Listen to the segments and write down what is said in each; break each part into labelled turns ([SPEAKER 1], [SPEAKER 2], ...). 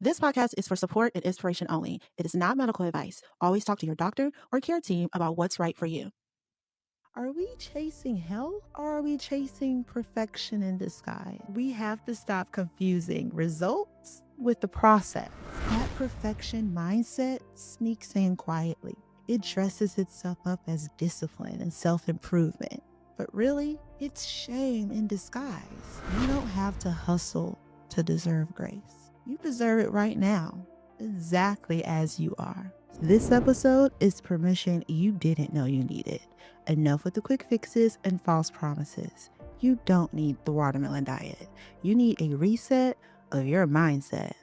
[SPEAKER 1] This podcast is for support and inspiration only. It is not medical advice. Always talk to your doctor or care team about what's right for you.
[SPEAKER 2] Are we chasing health or are we chasing perfection in disguise? We have to stop confusing results with the process. That perfection mindset sneaks in quietly. It dresses itself up as discipline and self improvement. But really, it's shame in disguise. You don't have to hustle to deserve grace. You deserve it right now, exactly as you are. This episode is permission you didn't know you needed. Enough with the quick fixes and false promises. You don't need the watermelon diet. You need a reset of your mindset.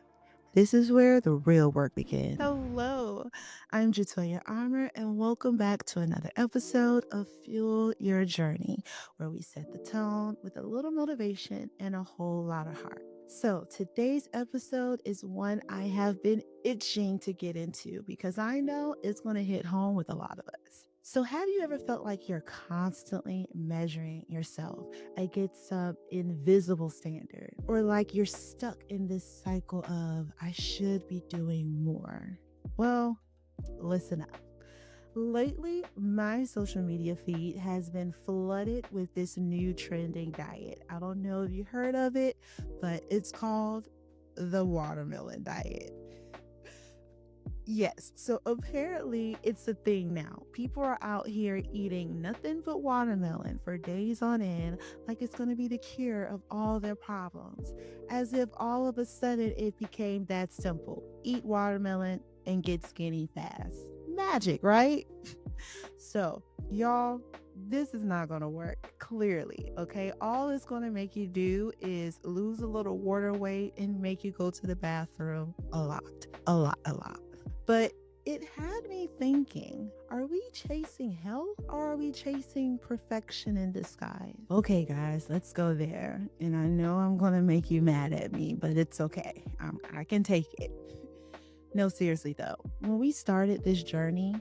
[SPEAKER 2] This is where the real work begins. Hello, I'm Jatoya Armour, and welcome back to another episode of Fuel Your Journey, where we set the tone with a little motivation and a whole lot of heart. So, today's episode is one I have been itching to get into because I know it's going to hit home with a lot of us. So, have you ever felt like you're constantly measuring yourself against some invisible standard, or like you're stuck in this cycle of, I should be doing more? Well, listen up. Lately, my social media feed has been flooded with this new trending diet. I don't know if you heard of it, but it's called the watermelon diet. Yes, so apparently it's a thing now. People are out here eating nothing but watermelon for days on end, like it's going to be the cure of all their problems, as if all of a sudden it became that simple. Eat watermelon and get skinny fast. Magic, right? So, y'all, this is not going to work, clearly, okay? All it's going to make you do is lose a little water weight and make you go to the bathroom a lot. But it had me thinking, are we chasing health or are we chasing perfection in disguise? Okay, guys, let's go there. And I know I'm going to make you mad at me, but it's okay. I can take it. No, seriously, though, when we started this journey,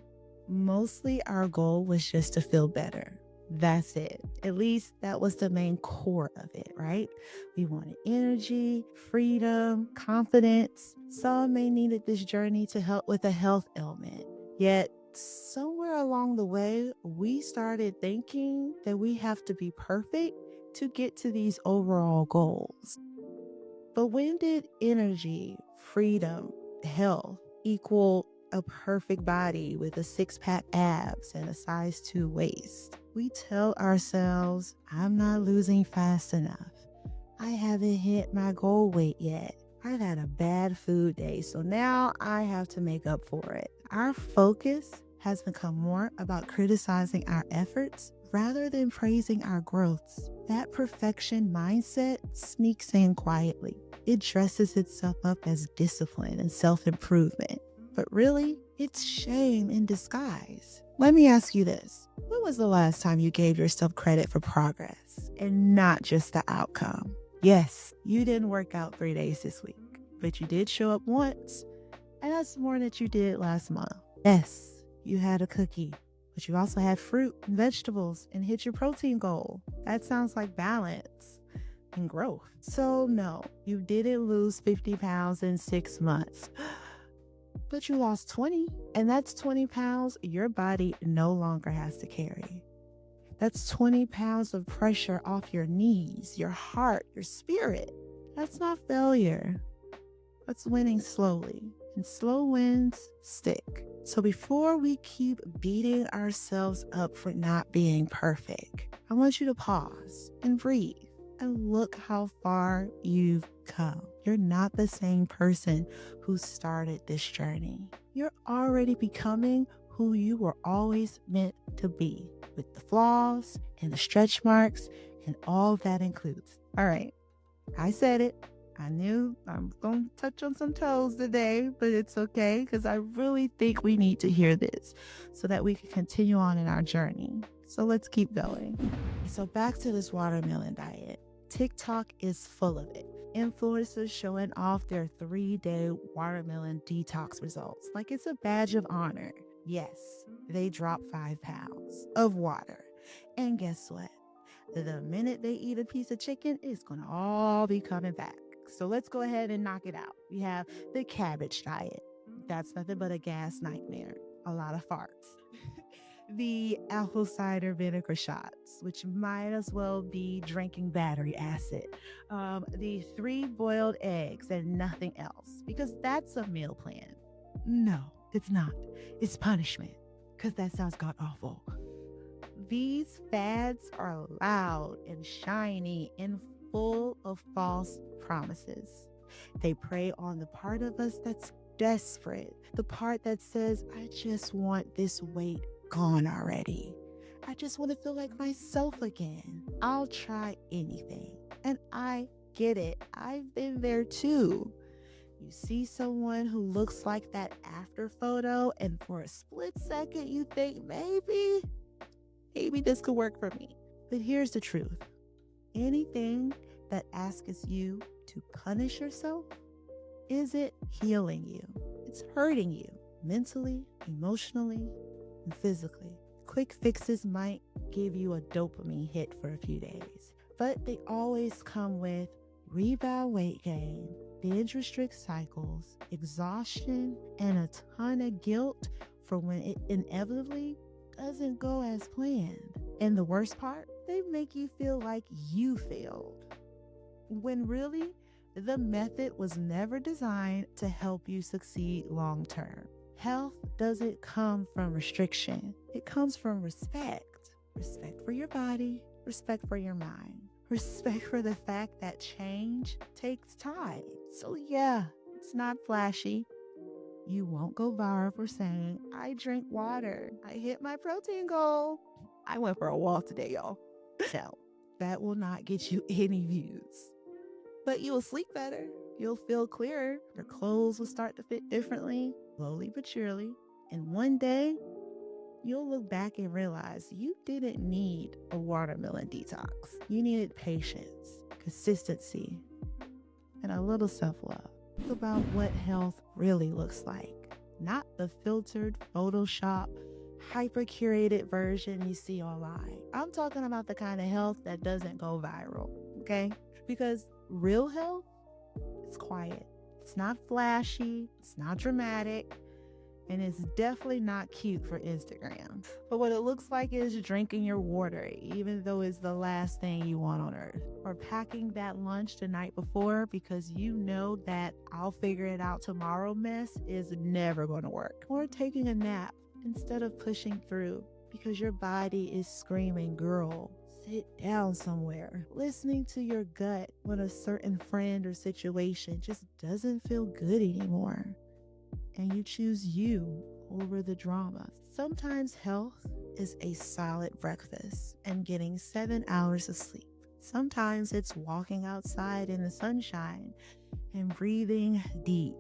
[SPEAKER 2] mostly our goal was just to feel better. That's it. At least that was the main core of it, right? We wanted energy, freedom, confidence. Some may needed this journey to help with a health ailment. Yet, somewhere along the way, we started thinking that we have to be perfect to get to these overall goals. But when did energy, freedom, health equal a perfect body with a six-pack abs and a size 2 waist? We tell ourselves, I'm not losing fast enough. I haven't hit my goal weight yet. I've had a bad food day, so now I have to make up for it. Our focus has become more about criticizing our efforts rather than praising our growths. That perfection mindset sneaks in quietly. It dresses itself up as discipline and self-improvement. But really, it's shame in disguise. Let me ask you this. When was the last time you gave yourself credit for progress and not just the outcome? Yes, you didn't work out 3 days this week, but you did show up once, and that's more than you did last month. Yes, you had a cookie, but you also had fruit and vegetables and hit your protein goal. That sounds like balance and growth. So no, you didn't lose 50 pounds in 6 months, but you lost 20, and that's 20 pounds your body no longer has to carry. That's 20 pounds of pressure off your knees, your heart, your spirit. That's not failure. That's winning slowly. And slow wins stick. So before we keep beating ourselves up for not being perfect, I want you to pause and breathe and look how far you've come. You're not the same person who started this journey. You're already becoming who you were always meant to be, with the flaws and the stretch marks and all that includes. All right, I said it. I knew I'm going to touch on some toes today, but it's okay because I really think we need to hear this so that we can continue on in our journey. So let's keep going. So back to this watermelon diet. TikTok is full of it. Influencers showing off their 3-day watermelon detox results like it's a badge of honor. Yes, they drop 5 pounds of water. And guess what? The minute they eat a piece of chicken, it's going to all be coming back. So let's go ahead and knock it out. We have the cabbage diet. That's nothing but a gas nightmare. A lot of farts. The apple cider vinegar shots, which might as well be drinking battery acid. The 3 boiled eggs and nothing else, because that's a meal plan. No, it's not. It's punishment, because that sounds god awful. These fads are loud and shiny and full of false promises. They prey on the part of us that's desperate, the part that says, I just want this weight gone already. I just want to feel like myself again. I'll try anything. And I get it. I've been there too. You see someone who looks like that after photo, and for a split second, you think maybe this could work for me. But here's the truth. Anything that asks you to punish yourself isn't healing you. It's hurting you mentally, emotionally, and physically. Quick fixes might give you a dopamine hit for a few days, but they always come with rebound weight gain, binge restrict cycles, exhaustion, and a ton of guilt for when it inevitably doesn't go as planned. And the worst part, they make you feel like you failed. When really, the method was never designed to help you succeed long term. Health doesn't come from restriction. It comes from respect. Respect for your body, respect for your mind, respect for the fact that change takes time. So yeah, it's not flashy. You won't go viral for saying, I drink water. I hit my protein goal. I went for a walk today, y'all. No, that will not get you any views. But you will sleep better. You'll feel clearer. Your clothes will start to fit differently, slowly but surely. And one day, you'll look back and realize you didn't need a watermelon detox. You needed patience, consistency, and a little self-love. Think about what health really looks like. Not the filtered, Photoshop, hyper-curated version you see online. I'm talking about the kind of health that doesn't go viral, okay? Because real health, it's quiet. It's not flashy, it's not dramatic, and it's definitely not cute for Instagram. But what it looks like is drinking your water, even though it's the last thing you want on earth. Or packing that lunch the night before because you know that I'll figure it out tomorrow mess is never going to work. Or taking a nap instead of pushing through because your body is screaming, girl, sit down somewhere. Listening to your gut when a certain friend or situation just doesn't feel good anymore. And you choose you over the drama. Sometimes health is a solid breakfast and getting 7 hours of sleep. Sometimes it's walking outside in the sunshine and breathing deep.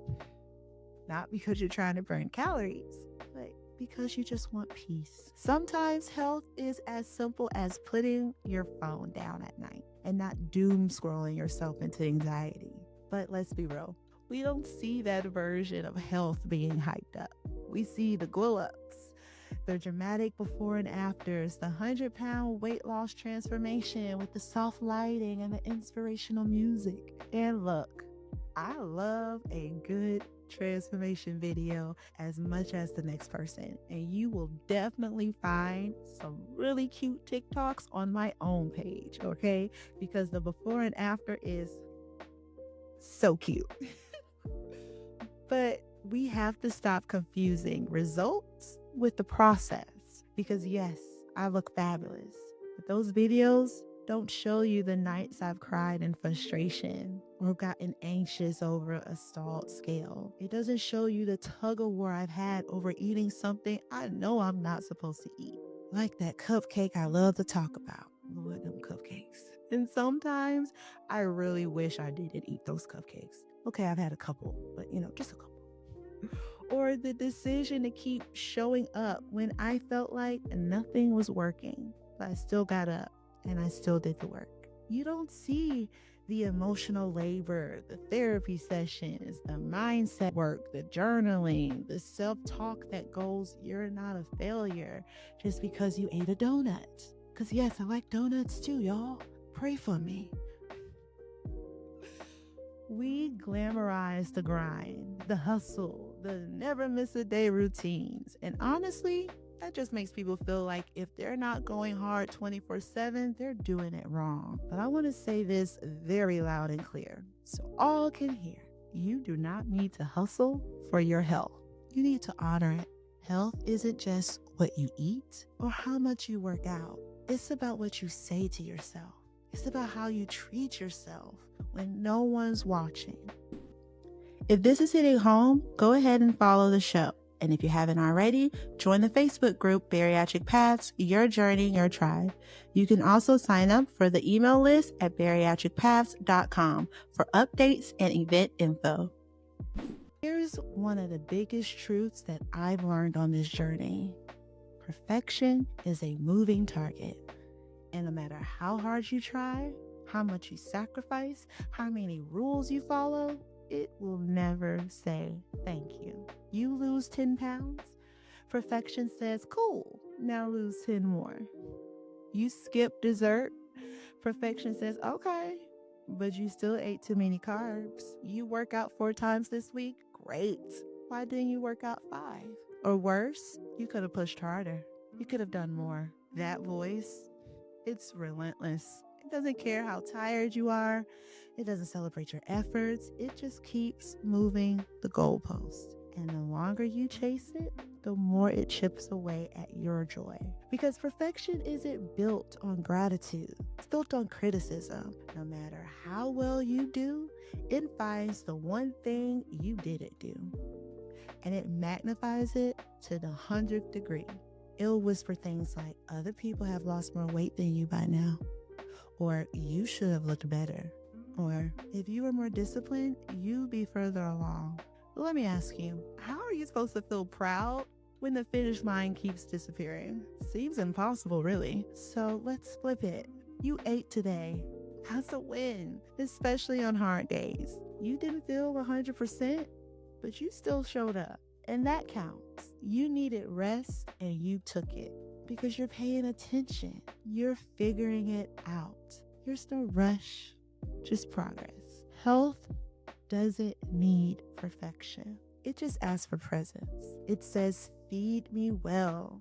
[SPEAKER 2] Not because you're trying to burn calories, but because you just want peace. Sometimes health is as simple as putting your phone down at night and not doom scrolling yourself into anxiety. But let's be real. We don't see that version of health being hyped up. We see the glow ups, the dramatic before and afters, the 100-pound weight loss transformation with the soft lighting and the inspirational music. And look, I love a good transformation video as much as the next person. And you will definitely find some really cute TikToks on my own page, okay? Because the before and after is so cute. But we have to stop confusing results with the process. Because yes, I look fabulous. But those videos don't show you the nights I've cried in frustration or gotten anxious over a stalled scale. It doesn't show you the tug of war I've had over eating something I know I'm not supposed to eat. Like that cupcake I love to talk about. Lord, them cupcakes. And sometimes I really wish I didn't eat those cupcakes. Okay, I've had a couple, but just a couple. Or the decision to keep showing up when I felt like nothing was working, but I still got up and I still did the work. You don't see the emotional labor, the therapy sessions, the mindset work, the journaling, the self-talk that goes, you're not a failure just because you ate a donut. Because yes, I like donuts too, y'all. Pray for me. We glamorize the grind, the hustle, the never miss a day routines. And honestly, that just makes people feel like if they're not going hard 24/7, they're doing it wrong. But I want to say this very loud and clear so all can hear. You do not need to hustle for your health. You need to honor it. Health isn't just what you eat or how much you work out. It's about what you say to yourself. It's about how you treat yourself when no one's watching.
[SPEAKER 1] If this is hitting home, go ahead and follow the show. And if you haven't already, join the Facebook group Bariatric Paths, Your Journey, Your Tribe. You can also sign up for the email list at bariatricpaths.com for updates and event info.
[SPEAKER 2] Here's one of the biggest truths that I've learned on this journey. Perfection is a moving target. And no matter how hard you try, how much you sacrifice, how many rules you follow, it will never say thank you. You lose 10 pounds, perfection says, cool, now lose 10 more. You skip dessert, perfection says, okay, but you still ate too many carbs. You work out 4 times this week, great. Why didn't you work out 5? Or worse, you could have pushed harder. You could have done more. That voice, it's relentless. It doesn't care how tired you are. It doesn't celebrate your efforts. It just keeps moving the goalpost. And the longer you chase it, the more it chips away at your joy. Because perfection isn't built on gratitude. It's built on criticism. No matter how well you do, it finds the one thing you didn't do. And it magnifies it to the 100th degree. It'll whisper things like, other people have lost more weight than you by now. Or you should have looked better. Or if you were more disciplined, you'd be further along. But let me ask you, how are you supposed to feel proud when the finish line keeps disappearing? Seems impossible, really. So let's flip it. You ate today. That's a win, especially on hard days. You didn't feel 100%, but you still showed up. And that counts. You needed rest and you took it because you're paying attention. You're figuring it out. There's no rush, just progress. Health doesn't need perfection. It just asks for presence. It says, feed me well,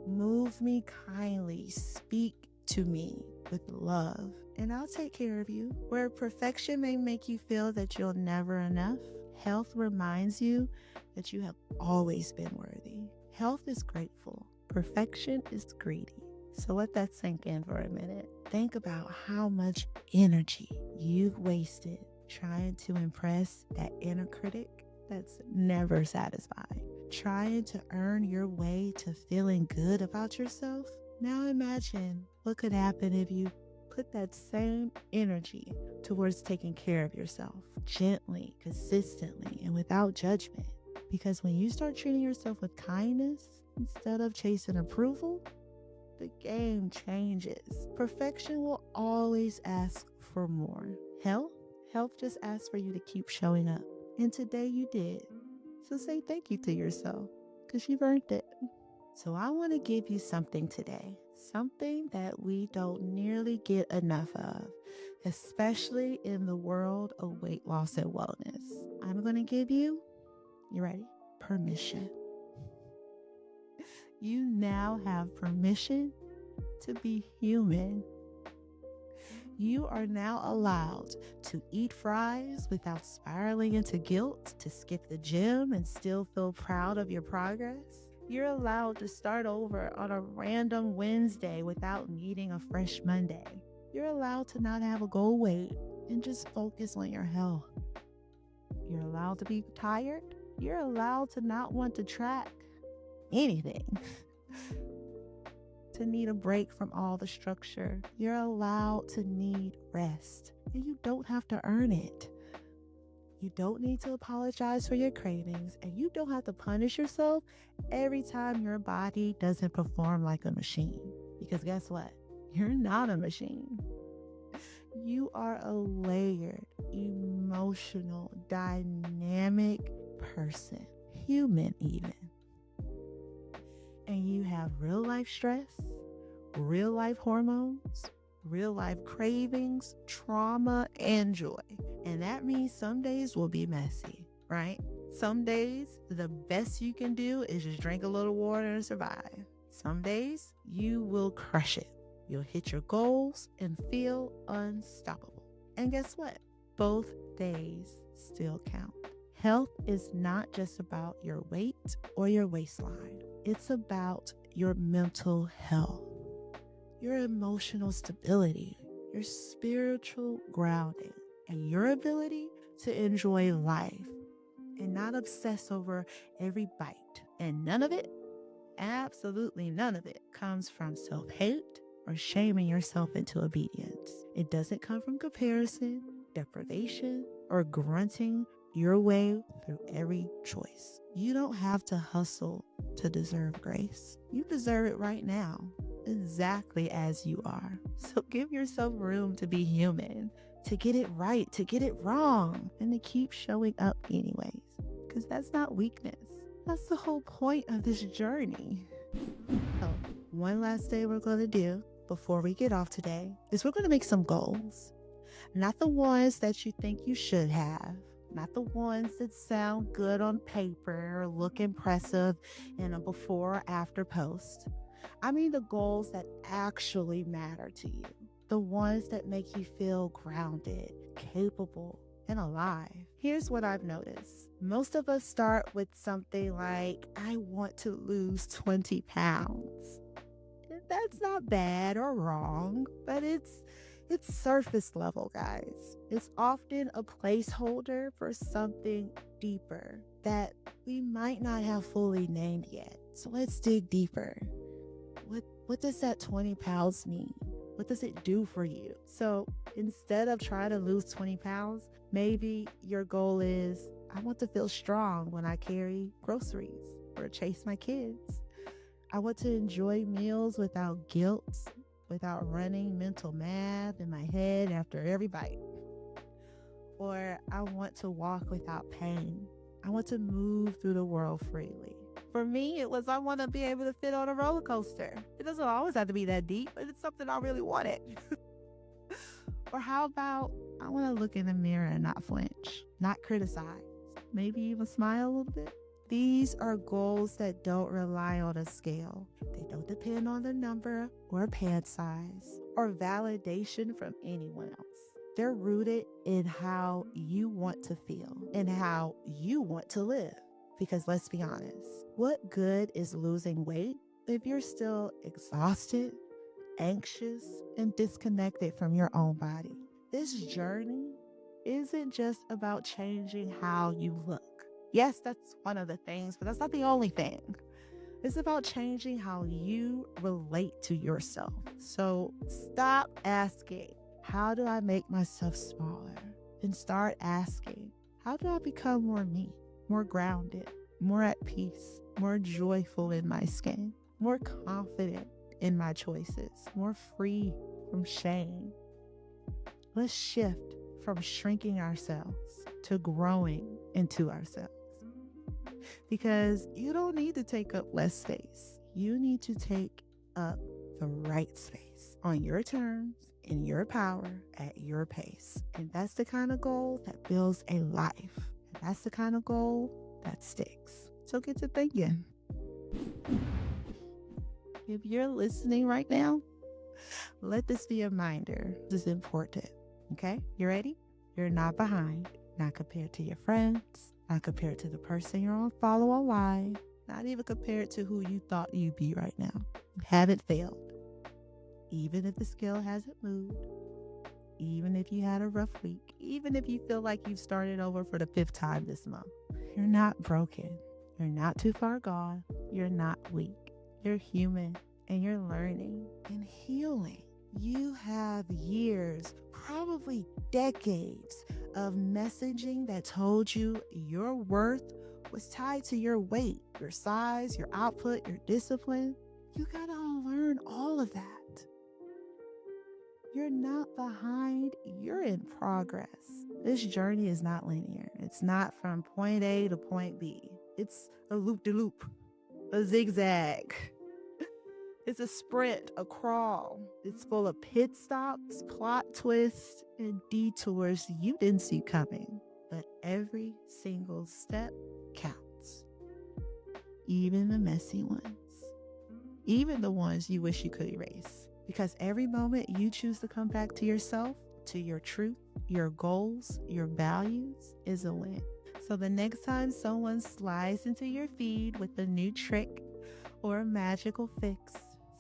[SPEAKER 2] move me kindly, speak to me with love, and I'll take care of you. Where perfection may make you feel that you're never enough, health reminds you that you have always been worthy. Health is grateful. Perfection is greedy. So let that sink in for a minute. Think about how much energy you've wasted trying to impress that inner critic that's never satisfied. Trying to earn your way to feeling good about yourself. Now imagine what could happen if you put that same energy towards taking care of yourself gently, consistently, and without judgment. Because when you start treating yourself with kindness instead of chasing approval, the game changes. Perfection will always ask for more. Health just asks for you to keep showing up. And today you did. So say thank you to yourself because you've earned it. So I want to give you something today. Something that we don't nearly get enough of, especially in the world of weight loss and wellness. I'm going to give you, you ready? Permission. You now have permission to be human. You are now allowed to eat fries without spiraling into guilt, to skip the gym and still feel proud of your progress. You're allowed to start over on a random Wednesday without needing a fresh Monday. You're allowed to not have a goal weight and just focus on your health. You're allowed to be tired. You're allowed to not want to track anything. To need a break from all the structure. You're allowed to need rest, and you don't have to earn it. You don't need to apologize for your cravings, and you don't have to punish yourself every time your body doesn't perform like a machine. Because guess what? You're not a machine. You are a layered, emotional, dynamic person, human even. And you have real life stress, real life hormones, real life cravings, trauma, and joy. And that means some days will be messy, right? Some days, the best you can do is just drink a little water and survive. Some days, you will crush it. You'll hit your goals and feel unstoppable. And guess what? Both days still count. Health is not just about your weight or your waistline, it's about your mental health, your emotional stability, your spiritual grounding, and your ability to enjoy life and not obsess over every bite. And none of it, absolutely none of it, comes from self hate or shaming yourself into obedience. It doesn't come from comparison, deprivation, or grunting your way through every choice. You don't have to hustle to deserve grace. You deserve it right now, exactly as you are. So give yourself room to be human, to get it right, to get it wrong, and to keep showing up anyways. Because that's not weakness. That's the whole point of this journey. So, one last thing we're going to do before we get off today is we're going to make some goals. Not the ones that you think you should have, not the ones that sound good on paper or look impressive in a before or after post. I mean the goals that actually matter to you, the ones that make you feel grounded, capable, and alive. Here's what I've noticed. Most of us start with something like, I want to lose 20 pounds. That's not bad or wrong, but it's surface level, guys. It's often a placeholder for something deeper that we might not have fully named yet. So let's dig deeper. What does that 20 pounds mean? What does it do for you? So instead of trying to lose 20 pounds, maybe your goal is, I want to feel strong when I carry groceries or chase my kids. I want to enjoy meals without guilt, without running mental math in my head after every bite. Or I want to walk without pain. I want to move through the world freely. For me, it was, I want to be able to fit on a roller coaster. It doesn't always have to be that deep, but it's something I really wanted. Or how about, I want to look in the mirror and not flinch, not criticize, maybe even smile a little bit. These are goals that don't rely on a scale. They don't depend on the number or pant size or validation from anyone else. They're rooted in how you want to feel and how you want to live. Because let's be honest, what good is losing weight if you're still exhausted, anxious, and disconnected from your own body? This journey isn't just about changing how you look. Yes, that's one of the things, but that's not the only thing. It's about changing how you relate to yourself. So stop asking, how do I make myself smaller? And start asking, how do I become more me, more grounded, more at peace, more joyful in my skin, more confident in my choices, more free from shame? Let's shift from shrinking ourselves to growing into ourselves. Because you don't need to take up less space. You need to take up the right space on your terms, in your power, at your pace. And that's the kind of goal that builds a life. And that's the kind of goal that sticks. So get to thinking. If you're listening right now, let this be a reminder. This is important. Okay? You ready? You're not behind. Not compared to your friends. Not compared to the person you're on follow online. Not even compared to who you thought you'd be right now. You haven't failed. Even if the scale hasn't moved. Even if you had a rough week. Even if you feel like you've started over for the 5th time this month. You're not broken. You're not too far gone. You're not weak. You're human and you're learning and healing. You have years, probably decades of messaging that told you your worth was tied to your weight, your size, your output, your discipline. You gotta unlearn all of that. You're not behind, you're in progress. This journey is not linear. It's not from point A to point B. It's a loop-de-loop, a zigzag. It's a sprint, a crawl. It's full of pit stops, plot twists, and detours you didn't see coming. But every single step counts. Even the messy ones. Even the ones you wish you could erase. Because every moment you choose to come back to yourself, to your truth, your goals, your values is a win. So the next time someone slides into your feed with a new trick or a magical fix,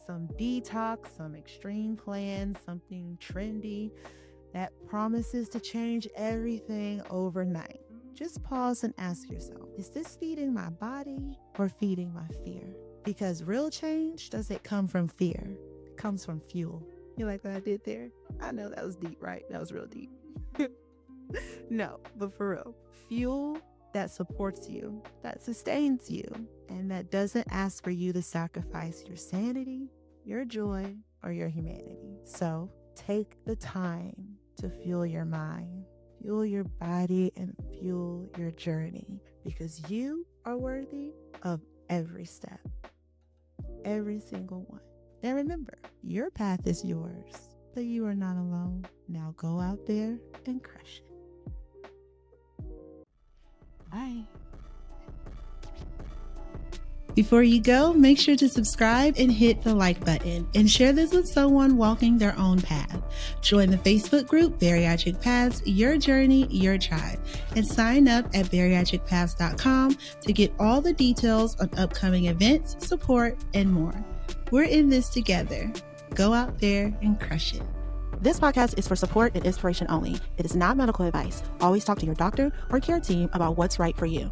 [SPEAKER 2] some detox, some extreme plan, something trendy that promises to change everything overnight, just pause and ask yourself, is this feeding my body or feeding my fear? Because real change doesn't come from fear. It comes from fuel. You like what I did there? I know that was deep, right? That was real deep. No, but for real, fuel that supports you, that sustains you, and that doesn't ask for you to sacrifice your sanity, your joy, or your humanity. So take the time to fuel your mind, fuel your body, and fuel your journey, because you are worthy of every step, every single one. And remember, your path is yours, but you are not alone. Now go out there and crush it. Bye.
[SPEAKER 1] Before you go, make sure to subscribe and hit the like button and share this with someone walking their own path. Join the Facebook group Bariatric Paths, Your Journey, Your Tribe, and sign up at bariatricpaths.com to get all the details on upcoming events, support, and more. We're in this together. Go out there and crush it. This podcast is for support and inspiration only. It is not medical advice. Always talk to your doctor or care team about what's right for you.